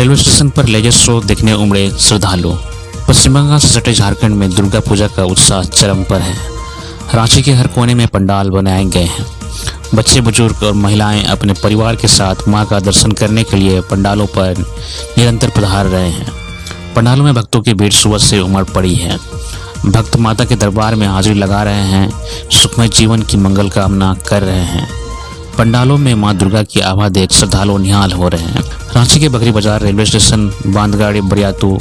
Railway station पर laser show देखने उमड़े श्रद्धालु। पश्चिम बंगाल से सटे झारखंड में दुर्गा पूजा का उत्साह चरम पर है। रांची के हर कोने में पंडाल बनाए गए हैं। बच्चे, बुजुर्ग और महिलाएं अपने परिवार के साथ मां का दर्शन करने के लिए पंडालों पर निरंतर पधार रहे हैं। पंडालों में भक्तों की भीड़ सुबह से उमड़ पड़ी है। भक्त माता के दरबार में हाजिरी लगा रहे हैं, सुखमय जीवन की मंगल कामना कर रहे हैं। पंडालों में मां दुर्गा की आभा देख श्रद्धालु निहाल हो रहे हैं। रांची के बकरी बाजार, railway station, Bandhgari, Bariatu,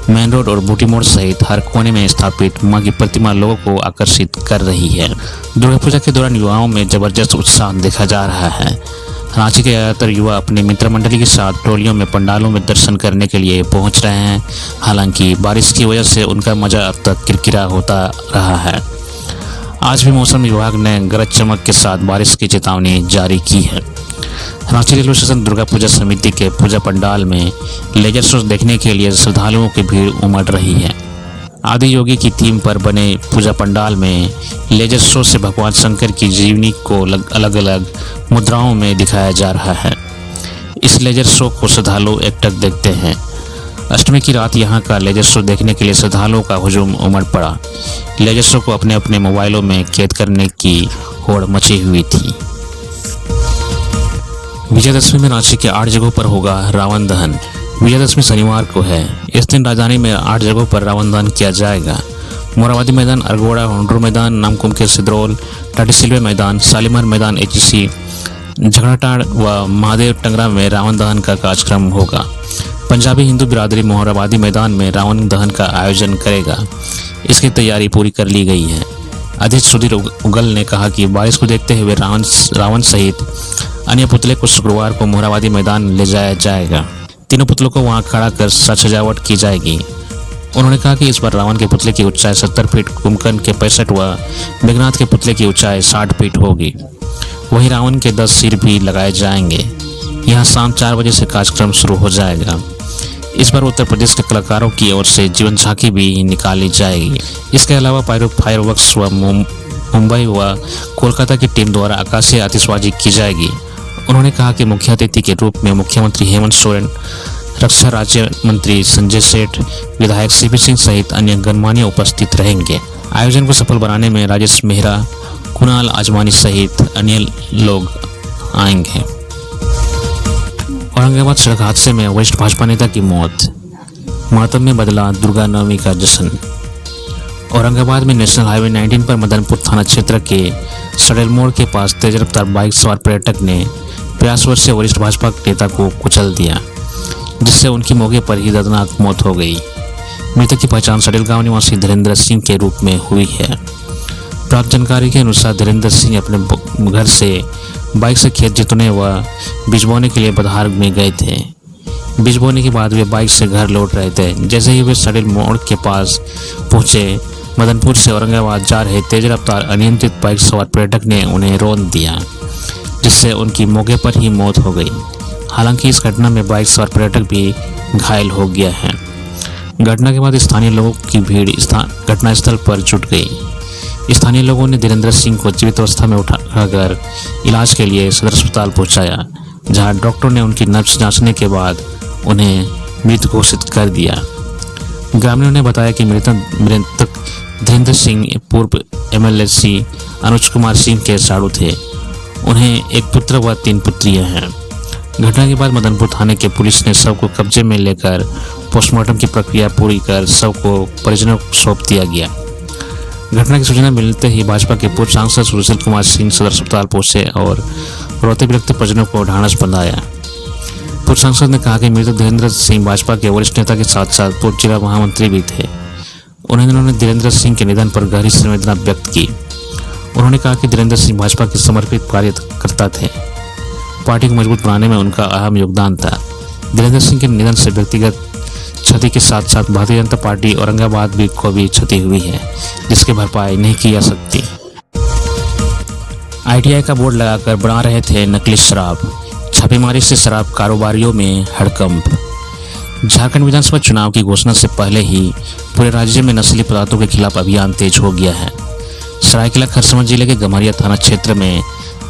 main road और बूटी मोड़ सहित हर कोने में स्थापित मां की प्रतिमा लोगों को आकर्षित कर रही है। दुर्गा पूजा के दौरान युवाओं में जबरदस्त उत्साह देखा जा रहा है। रांची के ज़्यादातर युवा अपने मित्र मंडली के साथ टोलियों में पंडालों में दर्शन करने के लिए पहुंच रहे हैं। हालांकि बारिश की वजह से उनका मजा अब तक किरकिरा होता रहा है। आज भी मौसम विभाग ने गरज चमक के साथ बारिश की चेतावनी जारी की है। रांची रेलवे स्टेशन दुर्गा पूजा समिति के पूजा पंडाल में लेजर शो देखने के लिए श्रद्धालुओं की भीड़ उमड़ रही है। आदि योगी की थीम पर बने पूजा पंडाल में लेजर शो से भगवान शंकर की जीवनी को अलग अलग मुद्राओं में दिखाया जा रहा है। इस लेजर शो को श्रद्धालु एकटक देखते हैं। अष्टमी की रात यहां का लेजर शो देखने के लिए श्रद्धालुओं का हुजूम उमड़ पड़ा। लेजर शो को अपने अपने मोबाइलों में कैद करने की होड़ मची हुई थी। विजयदशमी में रांची के 8 जगहों पर होगा रावण दहन। विजयदशमी शनिवार को है। इस दिन राजधानी में 8 जगहों पर रावण दहन किया जाएगा। मोराबादी मैदान, अरगोड़ा, होंडरू मैदान, नामकुम के सिद्रोल, टाटीसिलवे मैदान, शालीमार मैदान, एचसी, झगड़ाटाड़ व महादेव टंगरा में रावण दहन का कार्यक्रम होगा। पंजाबी हिंदू बिरादरी मोराबादी मैदान में रावण दहन का आयोजन करेगा। इसकी तैयारी पूरी कर ली गई है। अध्यक्ष सुधीर उगल ने कहा कि बारिश को देखते हुए रावण सहित अन्य पुतले को शुक्रवार को मोराबादी मैदान ले जाया जाएगा। तीनों पुतलों को वहां खड़ा कर सजावट की जाएगी। उन्होंने कहा कि इस बार रावण के पुतले की ऊंचाई 70 फीट, कुंभकर्ण के 65 व मेघनाथ के पुतले की ऊंचाई 60 फीट होगी। वहीं रावण के 10 सिर भी लगाए जाएंगे। यहाँ शाम 4 बजे से कार्यक्रम शुरू हो जाएगा। इस बार उत्तर प्रदेश के कलाकारों की ओर से जीवन झांकी भी निकाली जाएगी। इसके अलावा फायरवर्क्स व मुंबई व कोलकाता की टीम द्वारा आकाशीय आतिशबाजी की जाएगी। उन्होंने कहा कि मुख्य अतिथि के रूप में मुख्यमंत्री हेमंत सोरेन, रक्षा राज्य मंत्री संजय सेठ, विधायक सीपी सिंह सहित अन्य गणमान्य उपस्थित रहेंगे। आयोजन को सफल बनाने में राजेश मेहरा, कुणाल आजमानी सहित अन्य लोग आएंगे। औरंगाबाद सड़क हादसे में वरिष्ठ भाजपा नेता की मौत। मातम में बदला दुर्गा नवमी का जश्न। औरंगाबाद में नेशनल हाईवे 19 पर मदनपुर थाना क्षेत्र के सड़ेल मोड़ के पास तेज रफ्तार बाइक सवार पर्यटक ने प्रयासवर से वरिष्ठ भाजपा नेता को कुचल दिया, जिससे उनकी मौके पर ही दर्दनाक मौत हो गई। मृतक की पहचान सड़ेल गांव निवासी धीरेन्द्र सिंह के रूप में हुई है। प्राप्त जानकारी के अनुसार धीरेन्द्र सिंह अपने घर से बाइक से खेत जोतने व बीज बोने के लिए बधार में गए थे। बीज बोने के बाद वे बाइक से घर लौट रहे थे। जैसे ही वे सड़ेल मोड़ के पास पहुंचे, मदनपुर से औरंगाबाद जा रहे तेज रफ्तार अनियंत्रित बाइक सवार पर्यटक ने उन्हें रौंद दिया, जिससे उनकी मौके पर ही मौत हो गई। हालांकि इस घटना में बाइक सवार पर्यटक भी घायल हो गया है। घटना के बाद स्थानीय लोगों की भीड़ घटनास्थल पर जुट गई। स्थानीय लोगों ने धीरेन्द्र सिंह को जीवित अवस्था में उठाकर इलाज के लिए सदर अस्पताल पहुंचाया, जहां डॉक्टर ने उनकी नब्ज जांचने के बाद उन्हें मृत घोषित कर दिया। ग्रामीणों ने बताया कि मृतक धीरेन्द्र सिंह पूर्व MLC अनुज कुमार सिंह के साड़ू थे। उन्हें एक पुत्र व 3 पुत्रियां हैं। घटना के बाद मदनपुर थाने के पुलिस ने शव को कब्जे में लेकर पोस्टमार्टम की प्रक्रिया पूरी कर शव को परिजनों को सौंप दिया गया। घटना की सूचना मिलते ही भाजपा के पूर्व सांसद सुशील कुमार सिंह सदर अस्पताल पहुंचे और रोते बिलखते परिजनों को ढांढस बंधाया। पूर्व सांसद ने कहा कि मृतक धीरेन्द्र सिंह भाजपा के वरिष्ठ नेता के साथ साथ पूर्व जिला महामंत्री भी थे। उन्होंने धीरेन्द्र सिंह के निधन पर गहरी संवेदना व्यक्त की। उन्होंने कहा कि धीरेन्द्र सिंह भाजपा के समर्पित कार्यकर्ता थे। पार्टी को मजबूत बनाने में उनका अहम योगदान था। धीरेन्द्र सिंह के निधन से व्यक्तिगत क्षति के साथ साथ भारतीय जनता पार्टी औरंगाबाद को भी क्षति हुई है, जिसकी भरपाई नहीं की जा सकती। ITI का बोर्ड लगाकर बना रहे थे नकली शराब। छापेमारी से शराब कारोबारियों में हड़कंप। झारखंड विधानसभा चुनाव की घोषणा से पहले ही पूरे राज्य में नशीले पदार्थों के खिलाफ अभियान तेज हो गया है। सरायकेला खरसावां जिले के गम्हरिया थाना क्षेत्र में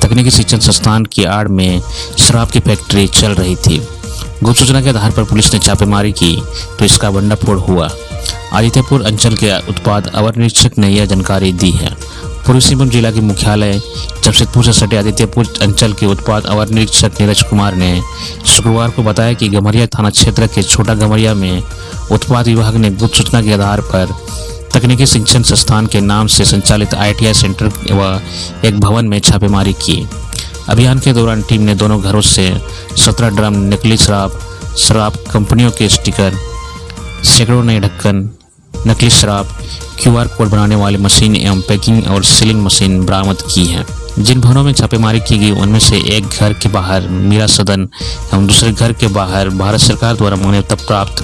तकनीकी शिक्षण संस्थान की आड़ में शराब की फैक्ट्री चल रही थी। गुप्त सूचना के आधार पर पुलिस ने छापेमारी की तो इसका भंडाफोड़ हुआ। आदित्यपुर अंचल के उत्पाद अवर निरीक्षक ने यह जानकारी दी है। पूर्वी सिंहभूम जिला के मुख्यालय जमशेदपुर से सटे आदित्यपुर अंचल के उत्पाद अवर निरीक्षक नीरज कुमार ने शुक्रवार को बताया कि गम्हरिया थाना क्षेत्र के छोटा गम्हरिया में उत्पाद विभाग ने गुप्त सूचना के आधार पर तकनीकी शिक्षण संस्थान के नाम से संचालित ITI सेंटर व एक भवन में छापेमारी की। अभियान के दौरान टीम ने दोनों घरों से 17 ड्रम नकली शराब कंपनियों के स्टिकर, सैकड़ों नए ढक्कन, नकली शराब, QR कोड बनाने वाली मशीन एवं पैकिंग और सीलिंग मशीन बरामद की है। जिन भवनों में छापेमारी की गई उनमें से एक घर के बाहर मीरा सदन एवं दूसरे घर के बाहर भारत सरकार द्वारा मान्यता प्राप्त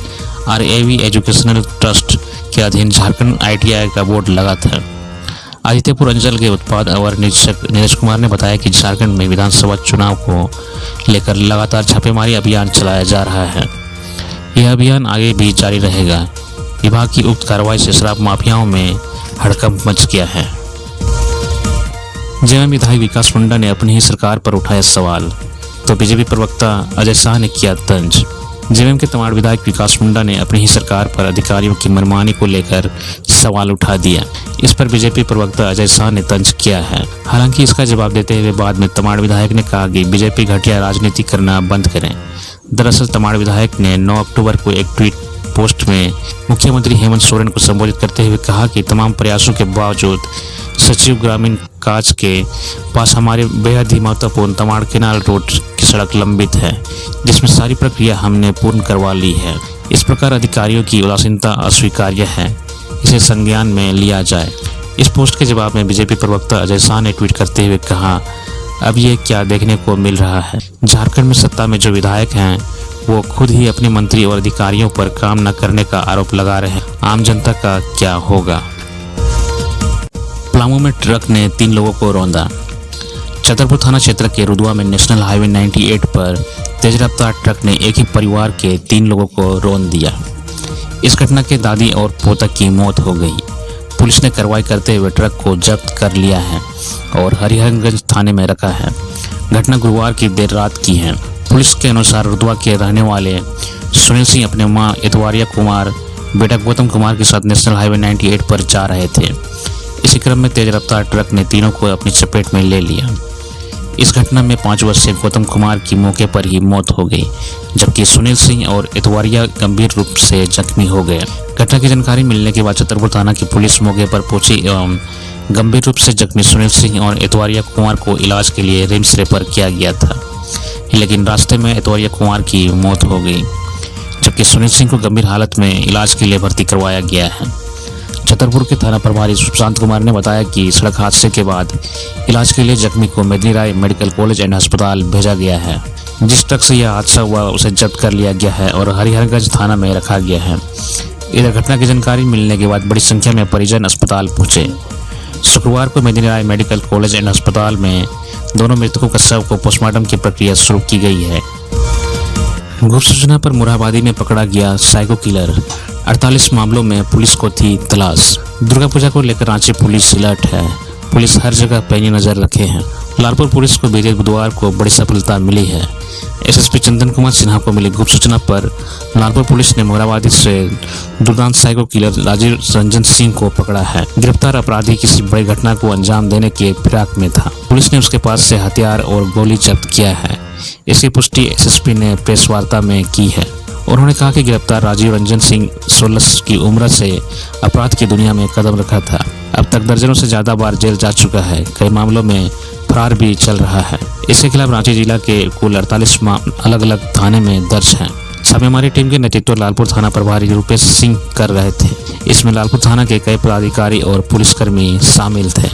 RAV एजुकेशनल ट्रस्ट के अधीन झारखंड ITI का बोर्ड लगा था। आदित्यपुर अंचल के उत्पाद अवर निरीक्षक नीरज कुमार ने बताया कि झारखंड में विधानसभा चुनाव को लेकर लगातार छापेमारी अभियान चलाया जा रहा है। यह अभियान आगे भी जारी रहेगा। विभाग की उक्त कार्रवाई से शराब माफियाओं में हड़कंप मच गया है। जेएमएम विधायक विकास मुंडा ने अपनी ही सरकार पर उठाया सवाल तो बीजेपी प्रवक्ता अजय शाह ने किया तंज। जेएमएम के तमाड़ विधायक विकास मुंडा ने अपनी ही सरकार पर अधिकारियों की मनमानी को लेकर सवाल उठा दिया। इस पर बीजेपी प्रवक्ता अजय शाह ने तंज किया है। हालांकि इसका जवाब देते हुए बाद में तमाड़ विधायक ने कहा कि बीजेपी घटिया राजनीति करना बंद करें। दरअसल तमाड़ विधायक ने 9 अक्टूबर को एक ट्वीट पोस्ट में मुख्यमंत्री हेमंत सोरेन को संबोधित करते हुए कहा कि तमाम प्रयासों के बावजूद सचिव ग्रामीण काज के पास हमारे बेहद ही महत्वपूर्ण तमाड़ केनाल रोड की सड़क लंबित है, जिसमें सारी प्रक्रिया हमने पूर्ण करवा ली है। इस प्रकार अधिकारियों की उदासीनता अस्वीकार्य है, इसे संज्ञान में लिया जाए। इस पोस्ट के जवाब में बीजेपी प्रवक्ता अजय शाह ने ट्वीट करते हुए कहा, अब ये क्या देखने को मिल रहा है। झारखंड में सत्ता में जो विधायक हैं वो खुद ही अपने मंत्री और अधिकारियों पर काम न करने का आरोप लगा रहे हैं। आम जनता का क्या होगा। पलामू में ट्रक ने 3 लोगों को रौंदा। छतरपुर थाना क्षेत्र के रुदवा में नेशनल हाईवे 98 पर तेज रफ्तार ट्रक ने एक ही परिवार के 3 लोगों को रौंद दिया। इस घटना के दादी और पोता की मौत हो गई। पुलिस ने कार्रवाई करते हुए ट्रक को जब्त कर लिया है और हरिहरगंज थाने में रखा है। घटना गुरुवार की देर रात की है। पुलिस के अनुसार रुदवा के रहने वाले सुनील सिंह अपने मां इतवारिया कुमार, बेटा गौतम कुमार के साथ नेशनल हाईवे 98 पर जा रहे थे। इसी क्रम में तेज रफ्तार ट्रक ने तीनों को अपनी चपेट में ले लिया। इस घटना में 5 वर्षीय गौतम कुमार की मौके पर ही मौत हो गई, जबकि सुनील सिंह और इतवारिया गंभीर रूप से जख्मी हो गए। घटना की जानकारी मिलने के बाद छतरपुर थाना की पुलिस मौके पर पहुंची एवं गंभीर रूप से जख्मी सुनील सिंह और इतवारिया कुमार को इलाज के लिए रिम्स रेफर किया गया था, लेकिन रास्ते में इतवारिया कुमार की मौत हो गई, जबकि सुनील सिंह को गंभीर हालत में इलाज के लिए भर्ती करवाया गया है। छतरपुर के थाना प्रभारी सुशांत कुमार ने बताया कि सड़क हादसे के बाद इलाज के लिए जख्मी को मेदिनी राय मेडिकल कॉलेज एंड अस्पताल भेजा गया है। जिस ट्रक से यह हादसा हुआ उसे जब्त कर लिया गया है और हरिहरगंज थाना में रखा गया है। इधर घटना की जानकारी मिलने के बाद बड़ी संख्या में परिजन अस्पताल पहुंचे। शुक्रवार को मेदिनी राय मेडिकल कॉलेज एंड अस्पताल में दोनों मृतकों का शव को पोस्टमार्टम की प्रक्रिया शुरू की गई है। गुप्त सूचना पर मुराबादी में पकड़ा गया साइको किलर। 48 मामलों में पुलिस को थी तलाश। दुर्गा पूजा को लेकर रांची पुलिस अलर्ट है। पुलिस हर जगह पैनी नजर रखे हैं। लालपुर पुलिस को बीते बुधवार को बड़ी सफलता मिली है। एसएसपी चंदन कुमार सिन्हा को मिली गुप्त सूचना पर लालपुर पुलिस ने मुराबादी से दुर्दांत साइको किलर राजीव रंजन सिंह को पकड़ा है। गिरफ्तार अपराधी किसी बड़ी घटना को अंजाम देने के फिराक में था। पुलिस ने उसके पास से हथियार और गोली जब्त किया है। इसकी पुष्टि एसएसपी ने प्रेस वार्ता में की है। उन्होंने कहा कि गिरफ्तार राजीव रंजन सिंह 16 की उम्र से अपराध की दुनिया में कदम रखा था। अब तक दर्जनों से ज्यादा बार जेल जा चुका है। कई मामलों में फरार भी चल रहा है। इसके खिलाफ रांची जिला के कुल 48 अलग अलग थाने में दर्ज हैं। छापेमारी टीम के नेतृत्व लालपुर थाना प्रभारी रूपेश सिंह कर रहे थे। इसमें लालपुर थाना के कई पदाधिकारी और पुलिसकर्मी शामिल थे।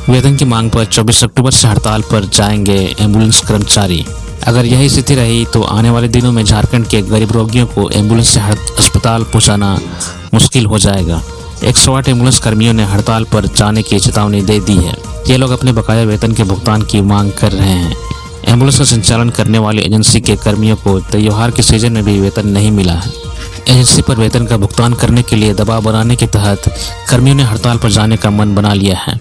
वेतन की मांग पर 24 अक्टूबर से हड़ताल पर जाएंगे एम्बुलेंस कर्मचारी। अगर यही स्थिति रही तो आने वाले दिनों में झारखंड के गरीब रोगियों को एम्बुलेंस से अस्पताल पहुंचाना मुश्किल हो जाएगा। 108 एम्बुलेंस कर्मियों ने हड़ताल पर जाने की चेतावनी दे दी है। ये लोग अपने बकाया वेतन के भुगतान की मांग कर रहे हैं। एम्बुलेंस का संचालन करने वाली एजेंसी के कर्मियों को त्योहार के सीजन में भी वेतन नहीं मिला है। एजेंसी पर वेतन का भुगतान करने के लिए दबाव बनाने के तहत कर्मियों ने हड़ताल पर जाने का मन बना लिया है।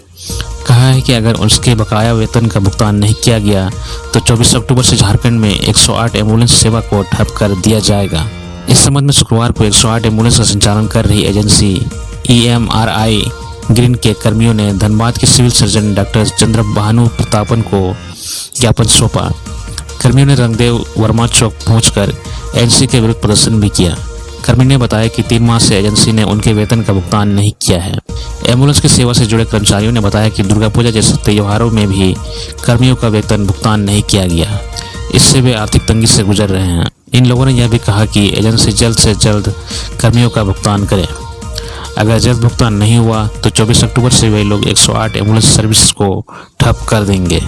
कहा है कि अगर उसके बकाया वेतन का भुगतान नहीं किया गया तो 24 अक्टूबर से झारखंड में 108 एम्बुलेंस सेवा को ठप कर दिया जाएगा। इस संबंध में शुक्रवार को 108 एम्बुलेंस का संचालन कर रही एजेंसी EMRI ग्रीन के कर्मियों ने धनबाद के civil surgeon doctor Chandrabhanu Pratapan को ज्ञापन सौंपा। कर्मियों ने रंगदेव वर्मा चौक पहुंचकर एजेंसी के विरुद्ध प्रदर्शन भी किया। कर्मी ने बताया कि 3 माह से एजेंसी ने उनके वेतन का भुगतान नहीं किया है। एम्बुलेंस की सेवा से जुड़े कर्मचारियों ने बताया कि दुर्गा पूजा जैसे त्योहारों में भी कर्मियों का वेतन भुगतान नहीं किया गया। इससे वे आर्थिक तंगी से गुजर रहे हैं। इन लोगों ने यह भी कहा कि एजेंसी जल्द से जल्द कर्मियों का भुगतान करे। अगर जल्द भुगतान नहीं हुआ तो 24 अक्टूबर से वे लोग 108 एम्बुलेंस सर्विस को ठप कर देंगे।